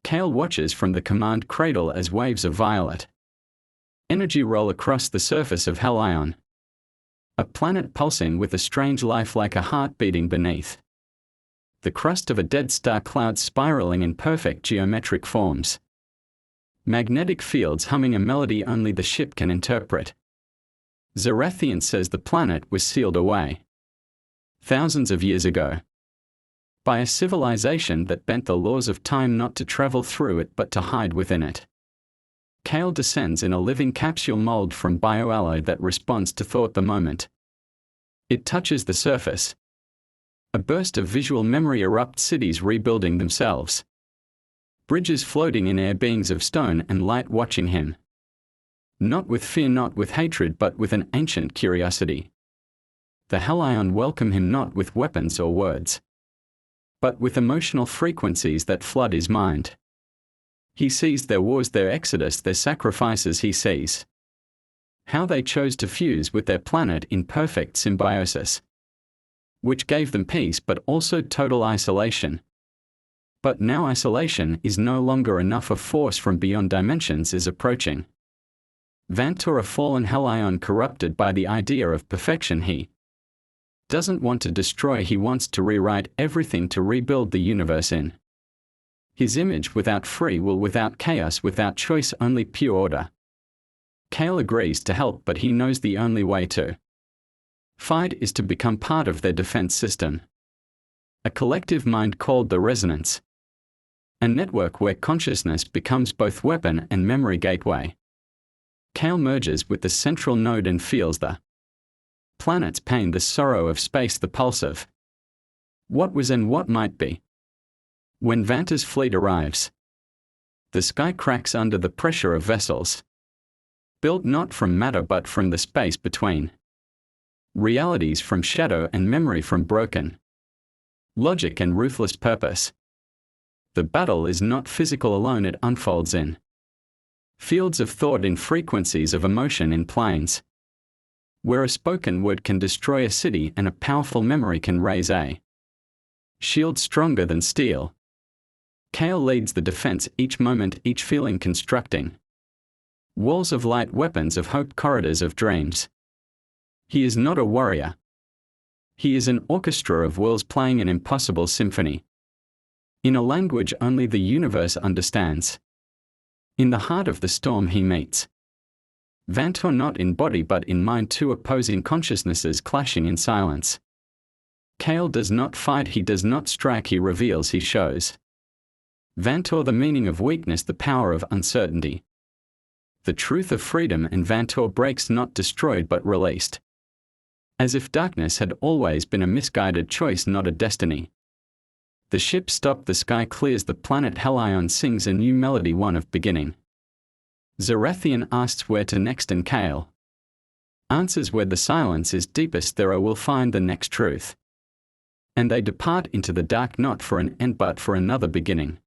Kale watches from the command cradle as waves of violet energy roll across the surface of Helion. A planet pulsing with a strange life like a heart beating beneath. The crust of a dead star, clouds spiraling in perfect geometric forms. Magnetic fields humming a melody only the ship can interpret. Zarathian says the planet was sealed away thousands of years ago by a civilization that bent the laws of time not to travel through it but to hide within it. Kale descends in a living capsule mold from bioalloy that responds to thought the moment it touches the surface. A burst of visual memory erupts, cities rebuilding themselves. Bridges floating in air, beings of stone and light watching him. Not with fear, not with hatred, but with an ancient curiosity. The Helion welcome him not with weapons or words, but with emotional frequencies that flood his mind. He sees their wars, their exodus, their sacrifices. He sees how they chose to fuse with their planet in perfect symbiosis, which gave them peace but also total isolation. But now isolation is no longer enough. A force from beyond dimensions is approaching. Vantor, a fallen Helion corrupted by the idea of perfection. He doesn't want to destroy, he wants to rewrite everything, to rebuild the universe in his image, without free will, without chaos, without choice, only pure order. Kale agrees to help, but he knows the only way to fight is to become part of their defense system. A collective mind called the Resonance. A network where consciousness becomes both weapon and memory gateway. Kale merges with the central node and feels the planet's pain, the sorrow of space, the pulse of what was and what might be. When Vantor's fleet arrives, the sky cracks under the pressure of vessels, built not from matter but from the space between. Realities from shadow and memory, from broken logic and ruthless purpose. The battle is not physical alone, it unfolds in fields of thought, in frequencies of emotion, in planes where a spoken word can destroy a city and a powerful memory can raise a shield stronger than steel. Kale leads the defense, each moment, each feeling constructing walls of light, weapons of hope, corridors of dreams. He is not a warrior. He is an orchestra of wills playing an impossible symphony in a language only the universe understands. In the heart of the storm he meets Vantor, not in body but in mind, two opposing consciousnesses clashing in silence. Kale does not fight, he does not strike, he reveals, he shows Vantor the meaning of weakness, the power of uncertainty, the truth of freedom, and Vantor breaks, not destroyed but released. As if darkness had always been a misguided choice, not a destiny. The ship stopped, the sky clears, the planet Helion sings a new melody, one of beginning. Zarathian asks where to next, and Kale answers where the silence is deepest, there I will find the next truth. And they depart into the dark, not for an end but for another beginning.